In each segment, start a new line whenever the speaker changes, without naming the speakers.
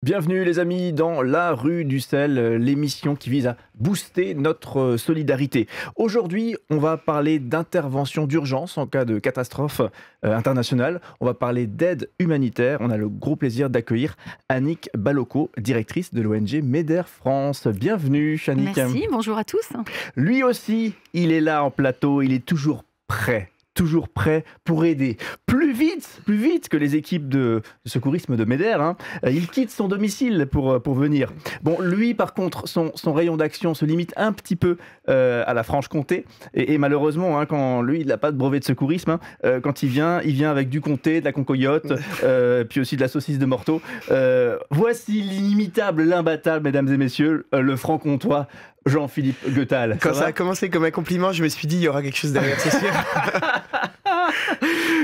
Bienvenue les amis dans La Rue du Sel, l'émission qui vise à booster notre solidarité. Aujourd'hui, on va parler d'intervention d'urgence en cas de catastrophe internationale. On va parler d'aide humanitaire. On a le gros plaisir d'accueillir Annick Balocco, directrice de l'ONG MEDER France. Bienvenue Annick.
Merci, bonjour à tous.
Lui aussi, il est là en plateau, il est toujours prêt pour aider. Plus vite que les équipes de secourisme de MEDER. Il quitte son domicile pour venir. Bon, lui, par contre, son rayon d'action se limite un petit peu à la Franche-Comté. Et malheureusement, quand lui, il n'a pas de brevet de secourisme, quand il vient avec du comté, de la concoyote, puis aussi de la saucisse de Morteau. Voici l'inimitable, l'imbattable, mesdames et messieurs, le franc-comtois, Jean-Philippe Goethal.
Quand ça a commencé comme un compliment, je me suis dit, il y aura quelque chose derrière, c'est sûr.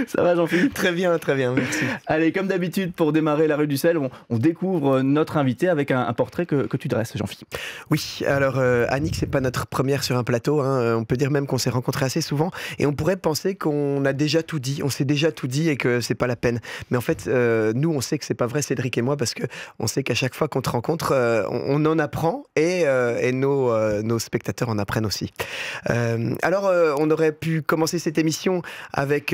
Ça va Jean-Philippe?
Très bien, merci.
Allez, comme d'habitude, pour démarrer La Rue du Sel, on découvre notre invité avec un portrait que tu dresses, Jean-Philippe.
Oui, alors Annick, c'est pas notre première sur un plateau. On peut dire même qu'on s'est rencontrés assez souvent et on pourrait penser qu'on a déjà tout dit, on s'est déjà tout dit et que c'est pas la peine. Mais en fait, nous, on sait que c'est pas vrai, Cédric et moi, parce que on sait qu'à chaque fois qu'on te rencontre, on en apprend et nos spectateurs en apprennent aussi. Alors, on aurait pu commencer cette émission avec,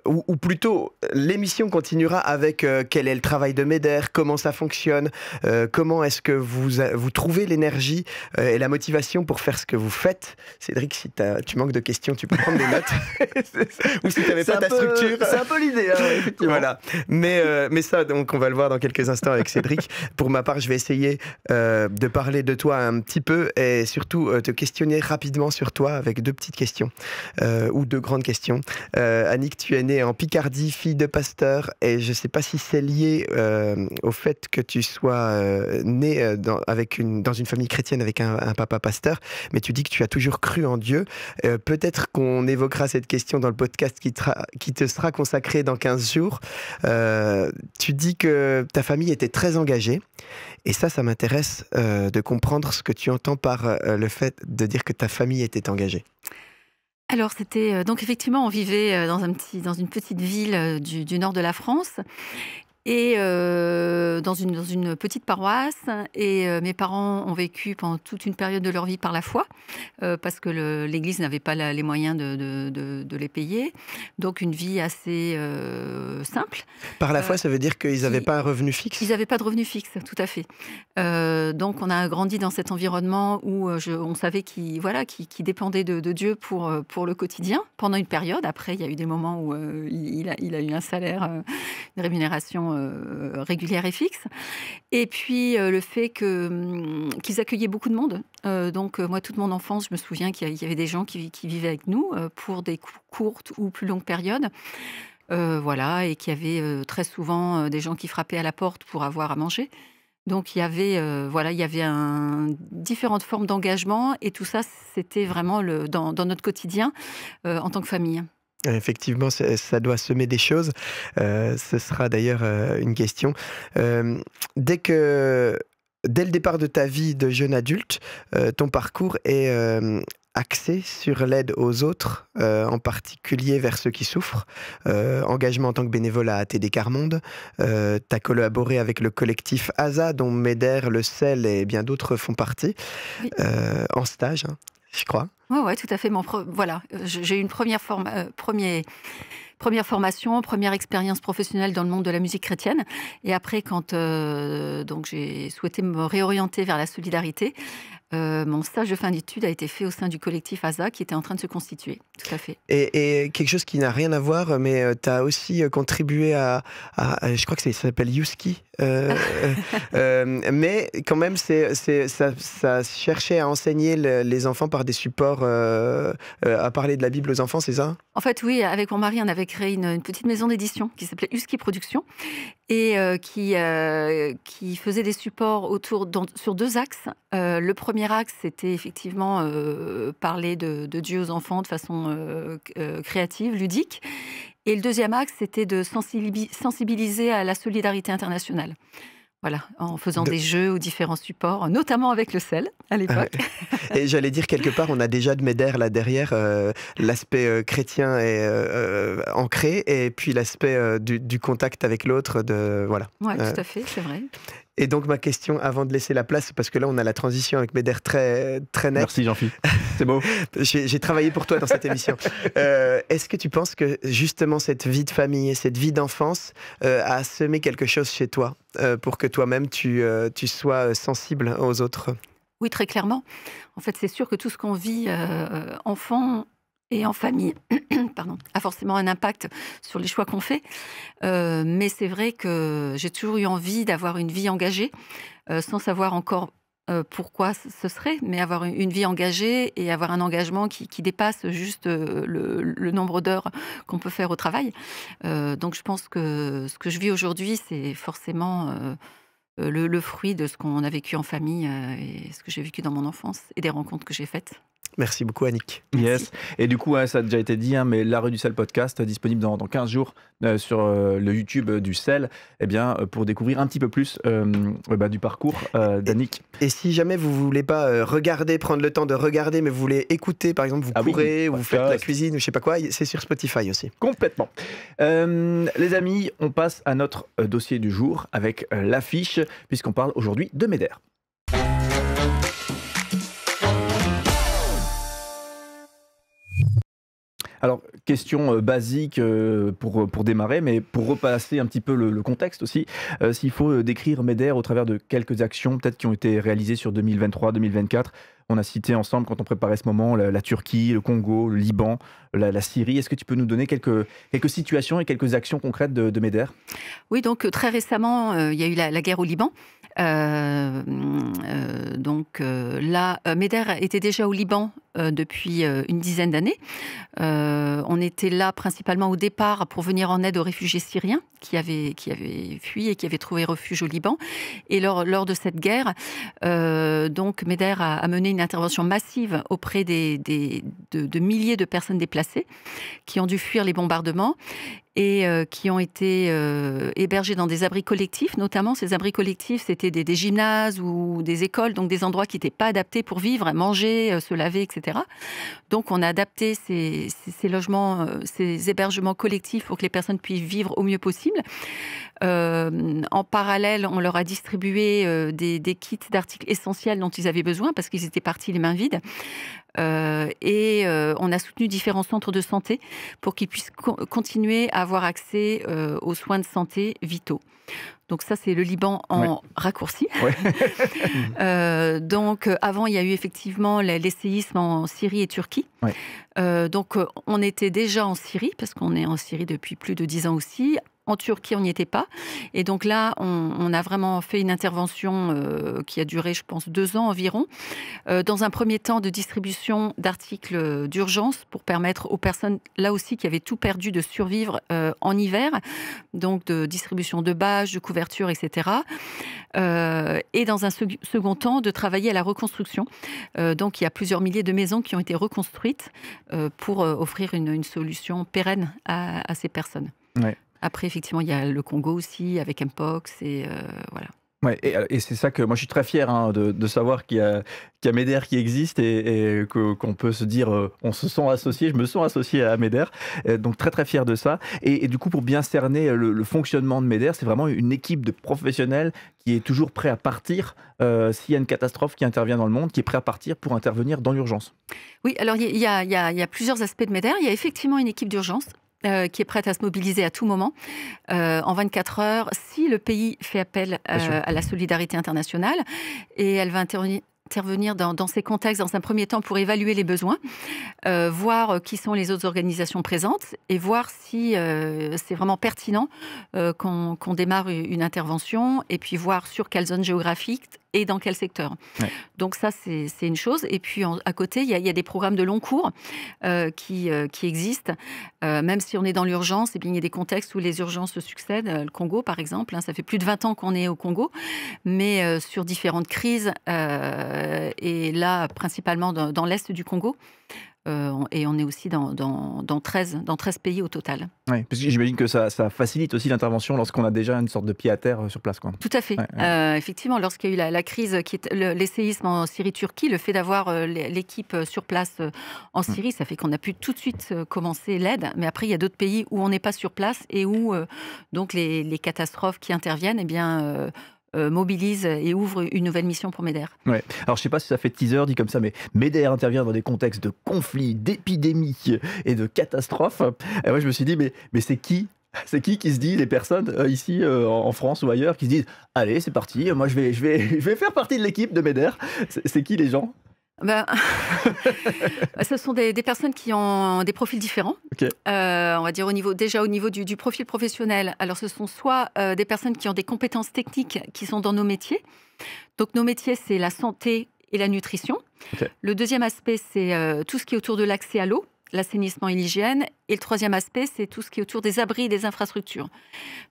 ou plutôt, l'émission continuera avec quel est le travail de MEDER, comment ça fonctionne, comment est-ce que vous trouvez l'énergie et la motivation pour faire ce que vous faites. Cédric, si tu manques de questions, tu peux prendre des notes. Ou si tu n'avais pas ta structure.
C'est un peu l'idée, effectivement.
Voilà. Mais ça, donc, on va le voir dans quelques instants avec Cédric. Pour ma part, je vais essayer de parler de toi un petit peu et surtout te questionner rapidement sur toi avec deux petites questions ou deux grandes questions. Annick, tu es née en Picardie, fille de pasteur, et je ne sais pas si c'est lié au fait que tu sois née dans une famille chrétienne avec un papa pasteur, mais tu dis que tu as toujours cru en Dieu. Peut-être qu'on évoquera cette question dans le podcast qui te sera consacré dans 15 jours. Tu dis que ta famille était très engagée, et ça m'intéresse de comprendre ce que tu entends par le fait de dire que ta famille était engagée.
Alors c'était donc effectivement on vivait dans une petite ville du nord de la France et dans une petite paroisse, et mes parents ont vécu pendant toute une période de leur vie par la foi, parce que l'Église n'avait pas les moyens de les payer, donc une vie assez simple.
Par la foi, ça veut dire qu'ils n'avaient pas un revenu fixe?
Ils n'avaient pas de revenu fixe, tout à fait. Donc on a grandi dans cet environnement où on savait qu'ils dépendaient de Dieu pour le quotidien, pendant une période. Après, il y a eu des moments où il a eu un salaire, une rémunération régulière et fixe. Et puis le fait qu'ils accueillaient beaucoup de monde. Donc moi, toute mon enfance, je me souviens qu'il y avait des gens qui vivaient avec nous pour des courtes ou plus longues périodes. Et qu'il y avait très souvent des gens qui frappaient à la porte pour avoir à manger. Donc il y avait différentes formes d'engagement, et tout ça, c'était vraiment dans notre quotidien en tant que famille.
Effectivement, ça doit semer des choses. Ce sera d'ailleurs une question. Dès le départ de ta vie de jeune adulte, ton parcours est axé sur l'aide aux autres, en particulier vers ceux qui souffrent. Engagement en tant que bénévole à ATD Quart Monde. Tu as collaboré avec le collectif ASA, dont MEDER, le Sel et bien d'autres font partie, oui. En stage, je crois.
Oui, tout à fait. J'ai eu une première formation, première expérience professionnelle dans le monde de la musique chrétienne. Et après, quand donc j'ai souhaité me réorienter vers la solidarité, mon stage de fin d'études a été fait au sein du collectif ASA qui était en train de se constituer. Tout à fait.
Et quelque chose qui n'a rien à voir, mais tu as aussi contribué à je crois que ça s'appelle Youski. Mais quand même, ça cherchait à enseigner les enfants par des supports, à parler de la Bible aux enfants, c'est ça?
En fait, oui, avec mon mari, on avait créé une petite maison d'édition qui s'appelait Husky Productions, et qui faisait des supports sur deux axes. Le premier axe, c'était effectivement parler de Dieu aux enfants de façon créative, ludique. Et le deuxième axe, c'était de sensibiliser à la solidarité internationale. Voilà, en faisant des jeux aux différents supports, notamment avec le sel à l'époque.
Et j'allais dire, quelque part, on a déjà de MEDER là derrière, l'aspect chrétien est ancré, et puis l'aspect du contact avec l'autre, voilà.
Oui, tout à fait, c'est vrai.
Et donc ma question, avant de laisser la place, parce que là on a la transition avec Meder très, très nette.
Merci Jean-Philippe, c'est beau.
J'ai travaillé pour toi dans cette émission. Est-ce que tu penses que justement cette vie de famille et cette vie d'enfance a semé quelque chose chez toi pour que toi-même tu sois sensible aux autres?
Oui, très clairement. En fait, c'est sûr que tout ce qu'on vit enfant et en famille pardon, a forcément un impact sur les choix qu'on fait. Mais c'est vrai que j'ai toujours eu envie d'avoir une vie engagée, sans savoir encore pourquoi ce serait, mais avoir une vie engagée et avoir un engagement qui dépasse juste le nombre d'heures qu'on peut faire au travail. Donc je pense que ce que je vis aujourd'hui, c'est forcément le fruit de ce qu'on a vécu en famille et ce que j'ai vécu dans mon enfance et des rencontres que j'ai faites.
Merci beaucoup, Annick.
Yes. Et du coup, ça a déjà été dit, mais La Rue du Sel podcast, disponible dans 15 jours sur le YouTube du Sel, pour découvrir un petit peu plus du parcours d'Annick.
Et si jamais vous ne voulez pas regarder, prendre le temps de regarder, mais vous voulez écouter, par exemple, vous courez, ou vous faites la cuisine, ou je ne sais pas quoi, c'est sur Spotify aussi.
Complètement. Les amis, on passe à notre dossier du jour avec l'affiche, puisqu'on parle aujourd'hui de Meder. Alors, question basique pour démarrer, mais pour repasser un petit peu le contexte aussi, s'il faut décrire Meder au travers de quelques actions peut-être qui ont été réalisées sur 2023-2024. On a cité ensemble, quand on préparait ce moment, la Turquie, le Congo, le Liban, la Syrie. Est-ce que tu peux nous donner quelques situations et quelques actions concrètes de Meder?
Oui, donc très récemment, il y a eu la guerre au Liban. Là, Meder était déjà au Liban depuis une dizaine d'années. On était là principalement au départ pour venir en aide aux réfugiés syriens qui avaient fui et qui avaient trouvé refuge au Liban. Et lors de cette guerre, Meder a mené une intervention massive auprès de milliers de personnes déplacées qui ont dû fuir les bombardements et qui ont été hébergés dans des abris collectifs. Notamment, ces abris collectifs, c'était des gymnases ou des écoles, donc des endroits qui n'étaient pas adaptés pour vivre, manger, se laver, etc. Donc, on a adapté ces logements, ces hébergements collectifs pour que les personnes puissent vivre au mieux possible. En parallèle, on leur a distribué des kits d'articles essentiels dont ils avaient besoin parce qu'ils étaient partis les mains vides. On a soutenu différents centres de santé pour qu'ils puissent continuer à avoir accès aux soins de santé vitaux. Donc ça, c'est le Liban en raccourci. Ouais. Avant, il y a eu effectivement les séismes en Syrie et Turquie. Ouais. On était déjà en Syrie, parce qu'on est en Syrie depuis plus de 10 ans aussi. En Turquie, on n'y était pas. Et donc là, on a vraiment fait une intervention qui a duré, je pense, 2 ans environ. Dans un premier temps, de distribution d'articles d'urgence pour permettre aux personnes, là aussi, qui avaient tout perdu, de survivre en hiver. Donc, de distribution de bâches, de couvertures, etc. Et dans un second temps, de travailler à la reconstruction. Donc, il y a plusieurs milliers de maisons qui ont été reconstruites pour offrir une solution pérenne à ces personnes. Ouais. Après, effectivement, il y a le Congo aussi, avec Mpox, et voilà.
Ouais, et c'est ça que moi je suis très fier de savoir qu'il y a Meder qui existe et qu'on peut se dire, on se sent associé, je me sens associé à Meder, donc très très fier de ça. Et du coup, pour bien cerner le fonctionnement de Meder, c'est vraiment une équipe de professionnels qui est toujours prêt à partir s'il y a une catastrophe qui intervient dans le monde, qui est prêt à partir pour intervenir dans l'urgence.
Oui, alors il y a plusieurs aspects de Meder. Il y a effectivement une équipe d'urgence qui est prête à se mobiliser à tout moment, en 24 heures, si le pays fait appel à la solidarité internationale. Et elle va intervenir dans ces contextes, dans un premier temps, pour évaluer les besoins, voir qui sont les autres organisations présentes et voir si c'est vraiment pertinent qu'on démarre une intervention, et puis voir sur quelle zone géographique et dans quel secteur. Ouais. Donc ça, c'est une chose. Et puis à côté, il y a des programmes de long cours qui existent. Même si on est dans l'urgence, eh bien, il y a des contextes où les urgences se succèdent. Le Congo, par exemple, ça fait plus de 20 ans qu'on est au Congo, mais sur différentes crises, et là, principalement dans l'est du Congo. Et on est aussi dans 13 pays au total.
Oui, parce que j'imagine que ça facilite aussi l'intervention lorsqu'on a déjà une sorte de pied à terre sur place, quoi.
Tout à fait. Ouais. Effectivement, lorsqu'il y a eu la crise, les séismes en Syrie-Turquie, le fait d'avoir l'équipe sur place en Syrie, ça fait qu'on a pu tout de suite commencer l'aide. Mais après, il y a d'autres pays où on n'est pas sur place et où donc les catastrophes qui interviennent, eh bien, mobilise et ouvre une nouvelle mission pour MEDER.
Ouais. Alors je sais pas si ça fait teaser dit comme ça, mais MEDER intervient dans des contextes de conflits, d'épidémies et de catastrophes. Et moi je me suis dit, mais c'est qui? C'est qui se dit, les personnes ici en France ou ailleurs, qui se disent allez, c'est parti, moi je vais faire partie de l'équipe de MEDER. C'est qui les gens?
Ben, ce sont des personnes qui ont des profils différents.
Okay.
On va dire au niveau du profil professionnel. Alors ce sont soit des personnes qui ont des compétences techniques qui sont dans nos métiers. Donc nos métiers, c'est la santé et la nutrition. Okay. Le deuxième aspect, c'est tout ce qui est autour de l'accès à l'eau, l'assainissement et l'hygiène. Et le troisième aspect, c'est tout ce qui est autour des abris et des infrastructures.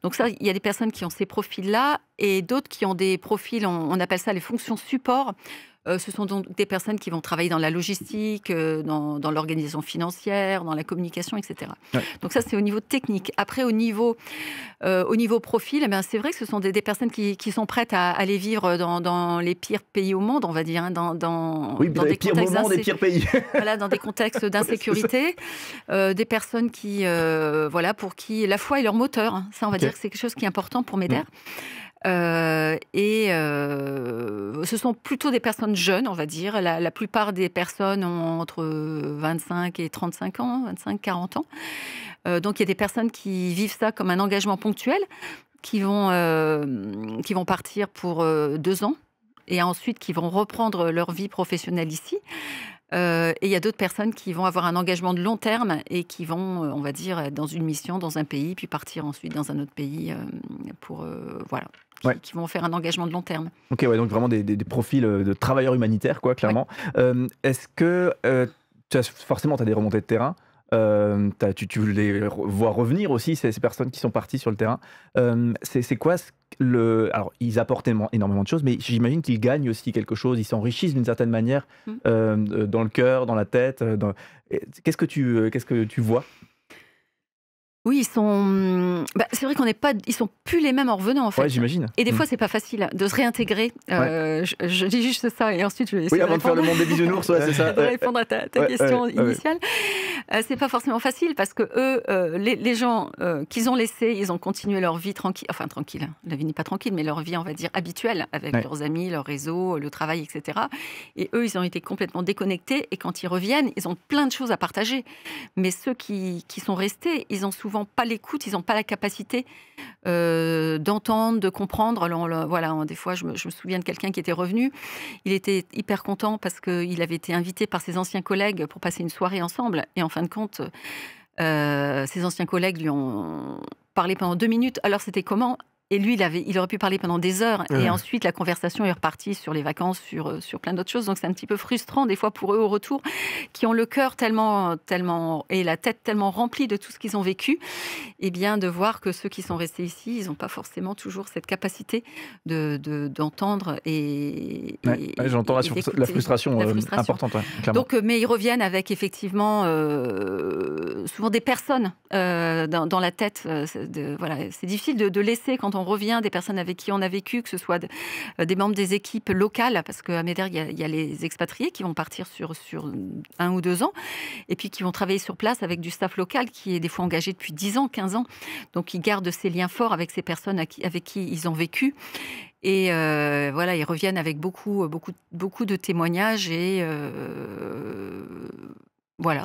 Donc ça, il y a des personnes qui ont ces profils-là et d'autres qui ont des profils, on appelle ça les fonctions support. Ce sont donc des personnes qui vont travailler dans la logistique, dans l'organisation financière, dans la communication, etc. Ouais. Donc ça, c'est au niveau technique. Après, au niveau profil, eh bien, c'est vrai que ce sont des personnes qui sont prêtes à aller vivre dans les pires pays au monde, on va dire, hein, dans
des pires moments des pires pays.
Voilà, dans des contextes d'insécurité. Des personnes qui, pour qui la foi est leur moteur. Hein. Ça, on va dire que c'est quelque chose qui est important pour MEDER. Ce sont plutôt des personnes jeunes, on va dire. La plupart des personnes ont entre 25 et 35 ans, 25-40 ans. Donc, il y a des personnes qui vivent ça comme un engagement ponctuel, qui vont partir pour 2 ans et ensuite qui vont reprendre leur vie professionnelle ici. Et il y a d'autres personnes qui vont avoir un engagement de long terme et qui vont, on va dire, être dans une mission dans un pays, puis partir ensuite dans un autre pays qui vont faire un engagement de long terme.
Ok, ouais, donc vraiment des profils de travailleurs humanitaires, quoi, clairement. Ouais. Est-ce que forcément, tu as des remontées de terrain? Tu les vois revenir aussi, ces personnes qui sont parties sur le terrain. C'est quoi alors, ils apportent énormément de choses, mais j'imagine qu'ils gagnent aussi quelque chose, ils s'enrichissent d'une certaine manière dans le cœur, dans la tête. Qu'est-ce que tu vois?
Oui, c'est vrai ils sont plus les mêmes en revenant, en fait.
Ouais, j'imagine.
Et des fois, c'est pas facile de se réintégrer. Je dis juste ça et ensuite je vais essayer
avant de faire le monde des bisounours, c'est ça.
De répondre à ta question initiale. C'est pas forcément facile parce que eux, les gens qu'ils ont laissés, ils ont continué leur vie tranquille. Enfin, tranquille. La vie n'est pas tranquille, mais leur vie, on va dire, habituelle, avec leurs amis, leur réseau, le travail, etc. Et eux, ils ont été complètement déconnectés. Et quand ils reviennent, ils ont plein de choses à partager. Mais ceux qui sont restés, ils ont souvent pas l'écoute, ils n'ont pas la capacité d'entendre, de comprendre. Alors, des fois, je me souviens de quelqu'un qui était revenu. Il était hyper content parce qu'il avait été invité par ses anciens collègues pour passer une soirée ensemble. Et en fin de compte, ses anciens collègues lui ont parlé pendant 2 minutes. Alors, c'était comment ? Et lui, il aurait pu parler pendant des heures. Et ensuite, la conversation est repartie sur les vacances, sur plein d'autres choses. Donc, c'est un petit peu frustrant, des fois, pour eux au retour, qui ont le cœur tellement et la tête tellement remplie de tout ce qu'ils ont vécu. Et bien, de voir que ceux qui sont restés ici, ils n'ont pas forcément toujours cette capacité d'entendre
j'entends la frustration importante.
Donc, mais ils reviennent avec, effectivement, souvent des personnes dans la tête. C'est difficile de laisser, quand on revient, des personnes avec qui on a vécu, que ce soit des membres des équipes locales, parce qu'à MEDER, il y a les expatriés qui vont partir sur 1 ou 2 ans, et puis qui vont travailler sur place avec du staff local qui est des fois engagé depuis 10 ans, 15 ans. Donc, ils gardent ces liens forts avec ces personnes avec qui ils ont vécu. Et ils reviennent avec beaucoup de témoignages et...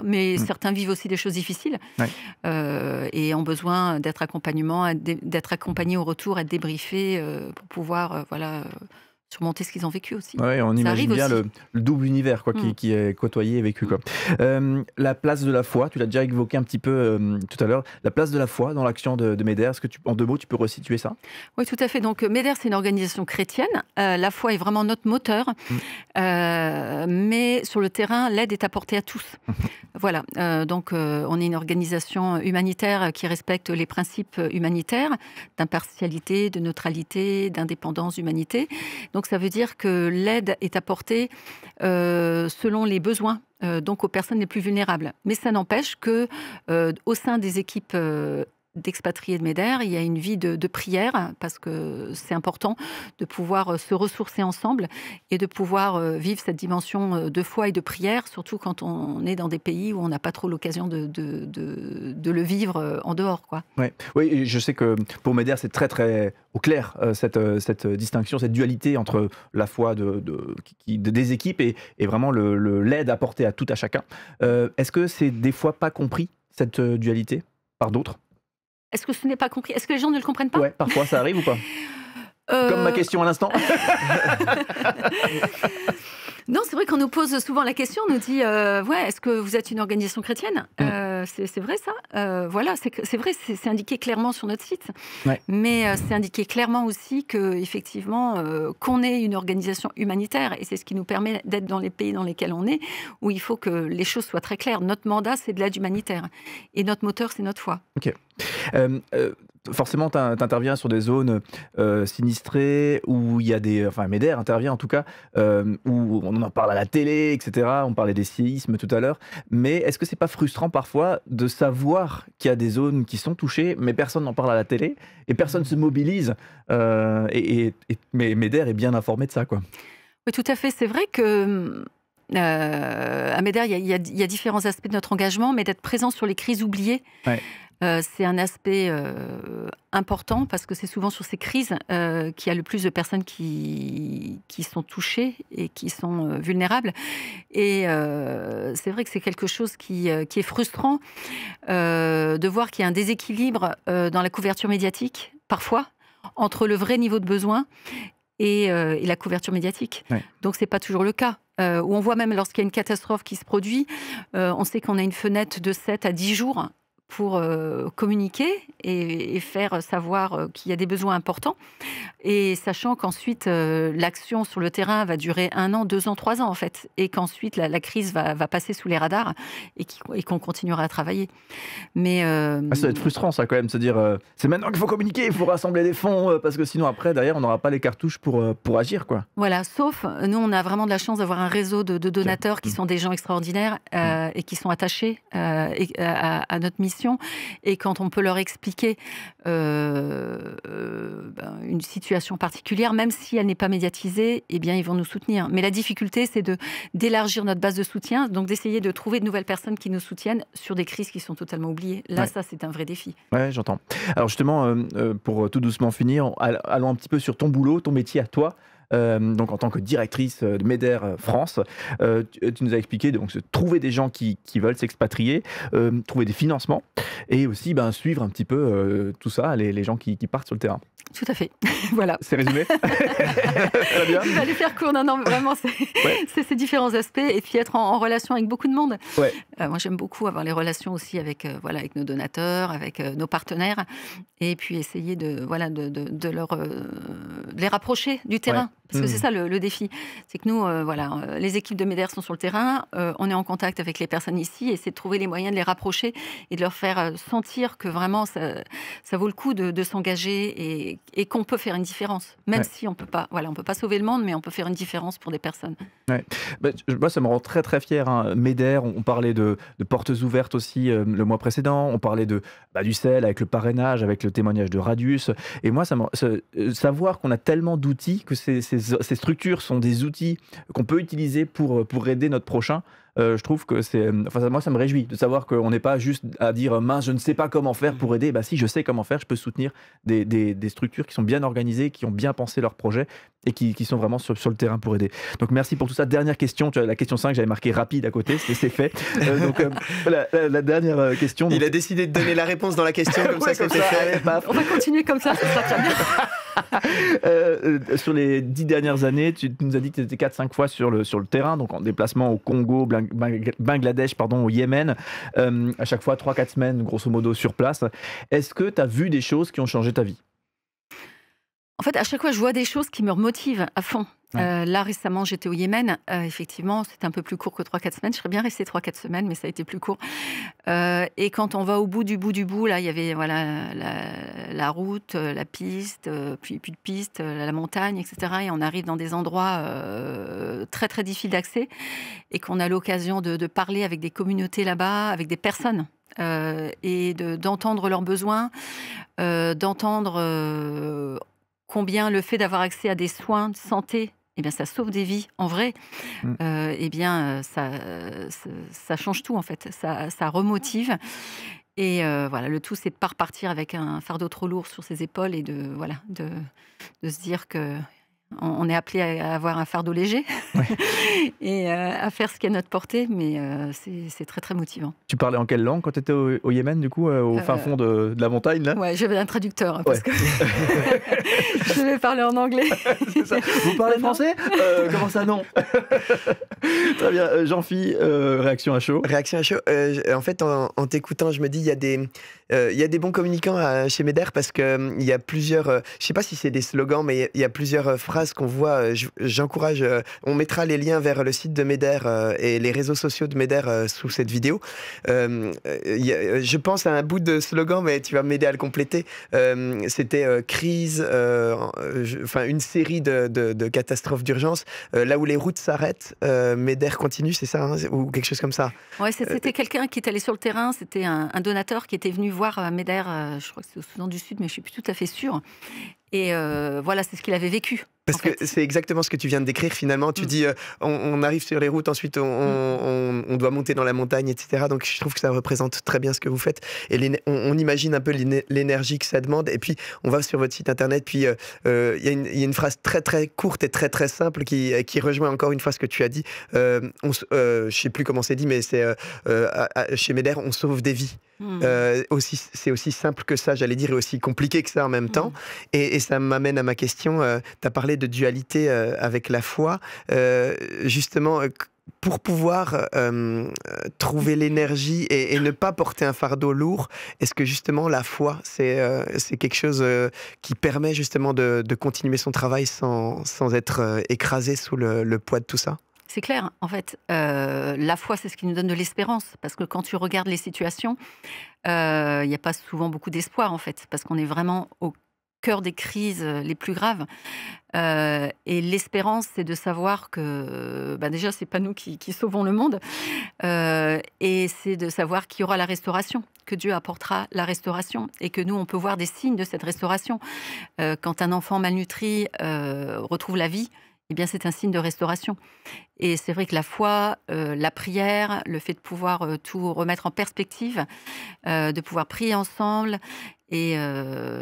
mais certains vivent aussi des choses difficiles et ont besoin d'être accompagnés au retour, être débriefés pour pouvoir surmonter ce qu'ils ont vécu aussi.
Ouais, on imagine bien le double univers qui est côtoyé et vécu. La place de la foi, tu l'as déjà évoqué un petit peu tout à l'heure, la place de la foi dans l'action de MEDER, est-ce que en 2 mots tu peux resituer ça?
Oui, tout à fait. Donc MEDER, c'est une organisation chrétienne. La foi est vraiment notre moteur. Mais sur le terrain, l'aide est apportée à tous. Voilà. Donc on est une organisation humanitaire qui respecte les principes humanitaires d'impartialité, de neutralité, d'indépendance, d'humanité. Donc ça veut dire que l'aide est apportée selon les besoins, donc aux personnes les plus vulnérables. Mais ça n'empêche que au sein des équipes d'expatriés de MEDER, il y a une vie de prière, parce que c'est important de pouvoir se ressourcer ensemble et de pouvoir vivre cette dimension de foi et de prière, surtout quand on est dans des pays où on n'a pas trop l'occasion de le vivre en dehors, quoi.
Ouais. Oui, je sais que pour MEDER, c'est très très au clair cette distinction, cette dualité entre la foi des équipes et vraiment l'aide apportée à tout à chacun. Est-ce que c'est des fois pas compris, cette dualité, par d'autres?
Est-ce que ce n'est pas compris? Est-ce que les gens ne le comprennent pas?
Ouais, parfois ça arrive ou pas? Comme ma question à l'instant.
Non, c'est vrai qu'on nous pose souvent la question, on nous dit ouais, est-ce que vous êtes une organisation chrétienne? C'est vrai ça. Voilà, c'est vrai, c'est indiqué clairement sur notre site.
Ouais.
Mais c'est indiqué clairement aussi que, effectivement, qu'on est une organisation humanitaire, et c'est ce qui nous permet d'être dans les pays dans lesquels on est, où il faut que les choses soient très claires. Notre mandat, c'est de l'aide humanitaire, et notre moteur, c'est notre foi.
Ok. Forcément, tu interviens sur des zones sinistrées où il y a des... Enfin, MEDER intervient en tout cas, où on en parle à la télé, etc. On parlait des séismes tout à l'heure. Mais est-ce que c'est pas frustrant parfois de savoir qu'il y a des zones qui sont touchées, mais personne n'en parle à la télé et personne ne se mobilise mais MEDER est bien informé de ça, quoi.
Oui, tout à fait. C'est vrai que... à MEDER, il y a différents aspects de notre engagement, mais d'être présent sur les crises oubliées,
Ouais.
C'est un aspect important, parce que c'est souvent sur ces crises qu'il y a le plus de personnes qui sont touchées et qui sont vulnérables. Et c'est vrai que c'est quelque chose qui est frustrant de voir qu'il y a un déséquilibre dans la couverture médiatique, parfois, entre le vrai niveau de besoin et la couverture médiatique. Ouais. Donc, ce n'est pas toujours le cas. Où on voit même lorsqu'il y a une catastrophe qui se produit, on sait qu'on a une fenêtre de 7 à 10 jours pour communiquer et faire savoir qu'il y a des besoins importants. Et sachant qu'ensuite, l'action sur le terrain va durer 1 an, 2 ans, 3 ans, en fait. Et qu'ensuite, la crise va passer sous les radars et qu'on continuera à travailler. Mais
ça va être frustrant, ça, quand même, de se dire c'est maintenant qu'il faut communiquer, il faut rassembler des fonds, parce que sinon, après, derrière, on n'aura pas les cartouches pour agir, quoi.
Voilà, sauf, nous, on a vraiment de la chance d'avoir un réseau de donateurs qui sont des gens extraordinaires et qui sont attachés à notre mission. Et quand on peut leur expliquer une situation particulière, même si elle n'est pas médiatisée, eh bien, ils vont nous soutenir. Mais la difficulté, c'est d'élargir notre base de soutien, donc d'essayer de trouver de nouvelles personnes qui nous soutiennent sur des crises qui sont totalement oubliées. Là, ça, c'est un vrai défi.
Ouais, j'entends. Alors justement, pour tout doucement finir, allons un petit peu sur ton boulot, ton métier à toi. Donc en tant que directrice de MEDER France, tu nous as expliqué donc trouver des gens qui veulent s'expatrier, trouver des financements et aussi suivre un petit peu tout ça, les gens qui partent sur le terrain.
Tout à fait, voilà.
C'est résumé. Très bien.
Il fallait faire court, non, vraiment, c'est ces différents aspects, et puis être en relation avec beaucoup de monde.
Ouais.
Moi, j'aime beaucoup avoir les relations aussi avec nos donateurs, avec nos partenaires, et puis essayer de les rapprocher du terrain. Ouais. Parce que c'est ça le défi. C'est que nous, les équipes de MEDER sont sur le terrain, on est en contact avec les personnes ici, et c'est de trouver les moyens de les rapprocher et de leur faire sentir que vraiment ça vaut le coup de s'engager et qu'on peut faire une différence. Même si on peut pas sauver le monde, mais on peut faire une différence pour des personnes.
Ouais. Moi, ça me rend très très fier. MEDER, on parlait de portes ouvertes aussi le mois précédent, on parlait du sel avec le parrainage, avec le témoignage de Radius. Et moi, savoir qu'on a tellement d'outils, que ces structures sont des outils qu'on peut utiliser pour aider notre prochain. Je trouve que moi, ça me réjouit de savoir qu'on n'est pas juste à dire mince, je ne sais pas comment faire pour aider. Si, je sais comment faire, je peux soutenir des structures qui sont bien organisées, qui ont bien pensé leur projet et qui sont vraiment sur le terrain pour aider. Donc merci pour tout ça. Dernière question, la question 5, j'avais marqué rapide à côté, c'est fait. La dernière question.
Il a décidé de donner la réponse dans la question, comme ça, c'est fait.
On va continuer comme ça sera très
bien. Sur les 10 dernières années, tu nous as dit que tu étais 4-5 fois sur le terrain, donc en déplacement au Congo, Bangladesh, au Yémen, à chaque fois 3-4 semaines, grosso modo, sur place. Est-ce que tu as vu des choses qui ont changé ta vie ?
En fait, à chaque fois, je vois des choses qui me remotivent à fond. Ouais. Là, récemment, j'étais au Yémen. Effectivement, c'était un peu plus court que 3-4 semaines. Je serais bien restée 3-4 semaines, mais ça a été plus court. Et quand on va au bout du bout, là, il y avait la route, la piste, puis de piste, la montagne, etc. Et on arrive dans des endroits très, très difficiles d'accès. Et qu'on a l'occasion de parler avec des communautés là-bas, avec des personnes et d'entendre leurs besoins, d'entendre combien le fait d'avoir accès à des soins de santé, eh bien, ça sauve des vies en vrai, eh bien, ça change tout en fait, ça remotive. Et voilà, le tout, c'est de ne pas repartir avec un fardeau trop lourd sur ses épaules et voilà, de se dire que on est appelé à avoir un fardeau léger et à faire ce qui est à notre portée, mais c'est très très motivant.
Tu parlais en quelle langue quand tu étais au Yémen, du coup, au fin fond de la montagne là?
Ouais, j'avais un traducteur, parce que je vais parler en anglais.
C'est ça. Vous parlez français? Comment ça, non? Très bien. Jean-Phi, réaction à chaud.
Réaction à chaud. En fait, en t'écoutant, je me dis, il y a des bons communicants chez Meder, parce qu'il y a plusieurs, je ne sais pas si c'est des slogans, mais il y a plusieurs phrases qu'on voit. J'encourage, on mettra les liens vers le site de Meder et les réseaux sociaux de Meder sous cette vidéo. Je pense à un bout de slogan, mais tu vas m'aider à le compléter. C'était crise, enfin une série de catastrophes d'urgence. Là où les routes s'arrêtent, Meder continue, c'est ça, hein, ou quelque chose comme ça.
Ouais, c'était quelqu'un qui est allé sur le terrain, c'était un donateur qui était venu voir Meder, je crois que c'est au Soudan du Sud, mais je ne suis plus tout à fait sûre. Et voilà, c'est ce qu'il avait vécu.
Parce que c'est exactement ce que tu viens de décrire finalement. Tu dis, on arrive sur les routes, ensuite on doit monter dans la montagne, etc. Donc je trouve que ça représente très bien ce que vous faites. Et on imagine un peu l'énergie que ça demande. Et puis on va sur votre site internet, puis il y a une phrase très très courte et très très simple qui rejoint encore une fois ce que tu as dit. Je ne sais plus comment c'est dit, mais c'est chez Meder, on sauve des vies. C'est aussi simple que ça, j'allais dire, et aussi compliqué que ça en même temps. Et ça m'amène à ma question. Tu as parlé de dualité avec la foi. Justement, pour pouvoir trouver l'énergie et ne pas porter un fardeau lourd, est-ce que justement la foi, c'est quelque chose qui permet justement de continuer son travail sans être écrasé sous le poids de tout ça?
C'est clair, en fait, la foi, c'est ce qui nous donne de l'espérance, parce que quand tu regardes les situations, il n'y a pas souvent beaucoup d'espoir, en fait, parce qu'on est vraiment au cœur des crises les plus graves. Et l'espérance, c'est de savoir que, déjà, c'est pas nous qui sauvons le monde, et c'est de savoir qu'il y aura la restauration, que Dieu apportera la restauration, et que nous, on peut voir des signes de cette restauration. Quand un enfant malnutri retrouve la vie, eh bien, c'est un signe de restauration. Et c'est vrai que la foi, la prière, le fait de pouvoir tout remettre en perspective, de pouvoir prier ensemble, et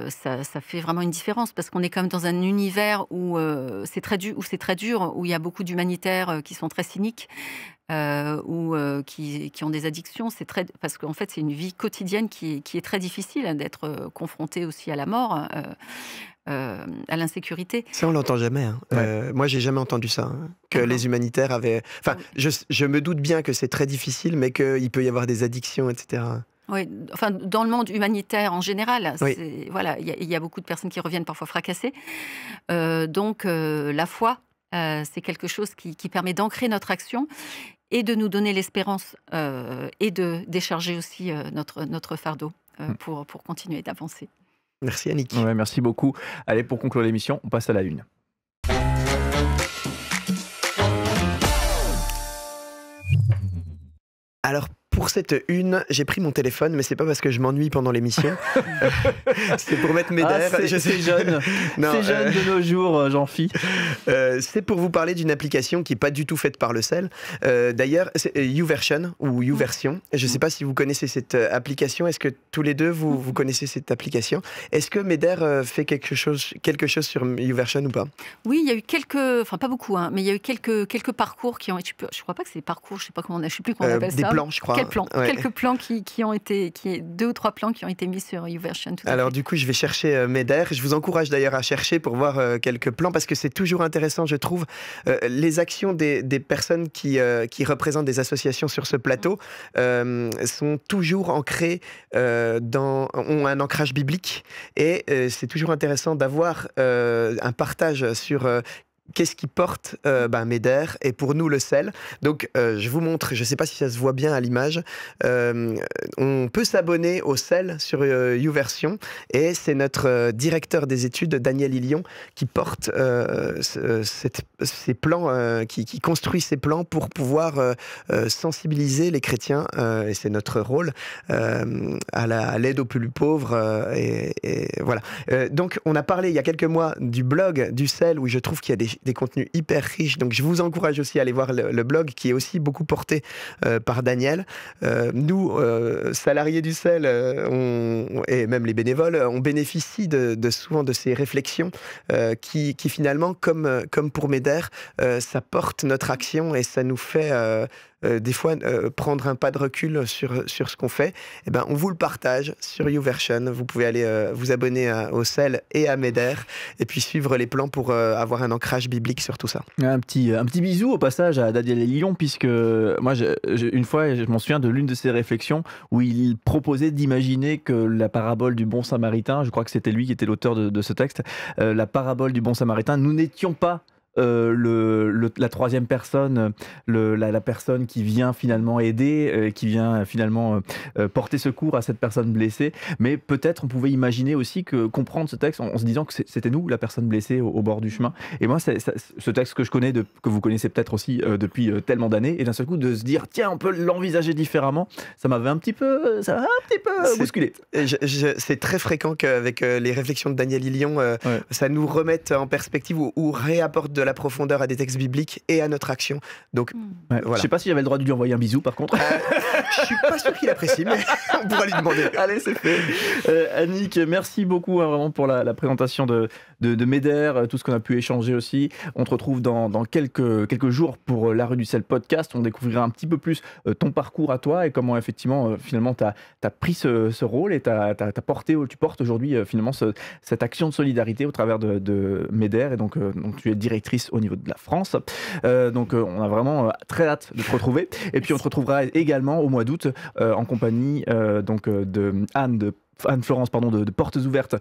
ça fait vraiment une différence, parce qu'on est quand même dans un univers où c'est très dur, où il y a beaucoup d'humanitaires qui sont très cyniques, ou qui ont des addictions. Parce qu'en fait, c'est une vie quotidienne qui est très difficile, d'être confronté aussi à la mort. À l'insécurité.
Ça, on l'entend jamais. Hein. Ouais. Moi, j'ai jamais entendu ça. Hein, que les humanitaires avaient... Enfin, je me doute bien que c'est très difficile, mais qu'il peut y avoir des addictions, etc.
Oui, enfin, dans le monde humanitaire en général,
oui.
Voilà, il y a beaucoup de personnes qui reviennent parfois fracassées. Donc, la foi, c'est quelque chose qui permet d'ancrer notre action et de nous donner l'espérance et de décharger aussi notre fardeau pour continuer d'avancer.
Merci Annick.
Ouais, merci beaucoup. Allez, pour conclure l'émission, on passe à la une.
Alors, pour cette une, j'ai pris mon téléphone, mais c'est pas parce que je m'ennuie pendant l'émission. C'est pour mettre Meder.
C'est jeune. C'est jeune de nos jours, Jean-Phi.
C'est pour vous parler d'une application qui n'est pas du tout faite par le sel. D'ailleurs, c'est YouVersion ou YouVersion. Je ne sais pas si vous connaissez cette application. Est-ce que tous les deux, vous connaissez cette application? Est-ce que Meder fait quelque chose sur YouVersion ou pas?
Oui, il y a eu enfin pas beaucoup, hein, mais il y a eu quelques parcours qui ont été... Je crois pas que c'est des parcours, je sais pas comment on appelle ça.
Des plans, je crois.
Quelques plans qui ont été, 2 ou 3 plans qui ont été mis sur YouVersion.
Alors du coup, je vais chercher Meder. Je vous encourage d'ailleurs à chercher pour voir quelques plans, parce que c'est toujours intéressant, je trouve. Les actions des personnes qui représentent des associations sur ce plateau sont toujours ancrées ont un ancrage biblique, et c'est toujours intéressant d'avoir un partage sur qu'est-ce qui porte Meder et pour nous le sel. Donc je vous montre, je ne sais pas si ça se voit bien à l'image, on peut s'abonner au sel sur YouVersion et c'est notre directeur des études, Daniel Ilion, qui porte ces plans, qui construit ces plans pour pouvoir sensibiliser les chrétiens, et c'est notre rôle, à l'aide aux plus pauvres. Et voilà. Donc on a parlé il y a quelques mois du blog du sel où je trouve qu'il y a des contenus hyper riches. Donc je vous encourage aussi à aller voir le blog qui est aussi beaucoup porté par Daniel. Nous, salariés du sel, et même les bénévoles, on bénéficie souvent de ces réflexions qui finalement, comme pour Meder, ça porte notre action et ça nous fait des fois prendre un pas de recul sur ce qu'on fait. Et ben, on vous le partage sur YouVersion. Vous pouvez aller vous abonner au sel et à Meder et puis suivre les plans pour avoir un ancrage biblique sur tout ça.
Un petit bisou au passage à Daniel Ilion, puisque moi, une fois, je m'en souviens de l'une de ses réflexions où il proposait d'imaginer que la parabole du bon samaritain, je crois que c'était lui qui était l'auteur de ce texte, la parabole du bon samaritain, nous n'étions pas la troisième personne, la personne qui vient finalement aider, qui vient finalement porter secours à cette personne blessée. Mais peut-être on pouvait imaginer aussi comprendre ce texte en se disant que c'était nous la personne blessée au bord du chemin. Et moi, ce texte que je connais, que vous connaissez peut-être aussi depuis tellement d'années, et d'un seul coup de se dire tiens, on peut l'envisager différemment, ça m'avait un petit peu bousculé.
C'est très fréquent qu'avec les réflexions de Daniel Ilion, ça nous remette en perspective ou réapporte de la profondeur à des textes bibliques et à notre action. Donc,
voilà. Je ne sais pas si j'avais le droit de lui envoyer un bisou par contre.
Je ne suis pas sûr qu'il apprécie, mais on pourra lui demander.
Allez, c'est fait. Annick, merci beaucoup vraiment pour la présentation de Meder, tout ce qu'on a pu échanger aussi. On te retrouve dans quelques jours pour la Rue du Sel podcast. On découvrira un petit peu plus ton parcours à toi et comment effectivement finalement tu as pris ce rôle et tu portes aujourd'hui finalement cette action de solidarité au travers de Meder, et donc tu es directrice au niveau de la France. Donc on a vraiment très hâte de te retrouver. Et puis on te retrouvera également au mois d'août en compagnie de Anne-Florence de Portes Ouvertes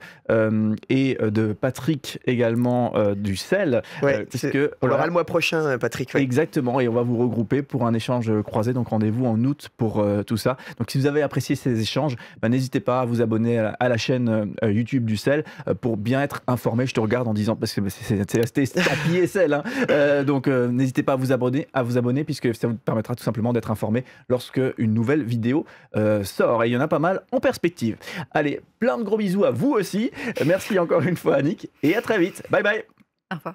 et de Patrick également du sel.
On l'aura le mois prochain, Patrick. Ouais.
Exactement, et on va vous regrouper pour un échange croisé, donc rendez-vous en août pour tout ça. Donc si vous avez apprécié ces échanges, n'hésitez pas à vous abonner à la chaîne YouTube du sel pour bien être informé. Je te regarde en disant, parce que c'est resté estampillé sel, hein. Donc n'hésitez pas à vous abonner puisque ça vous permettra tout simplement d'être informé lorsque une nouvelle vidéo sort, et il y en a pas mal en perspective. Allez, plein de gros bisous à vous aussi. Merci encore une fois, Annick, et à très vite. Bye bye.
Au revoir.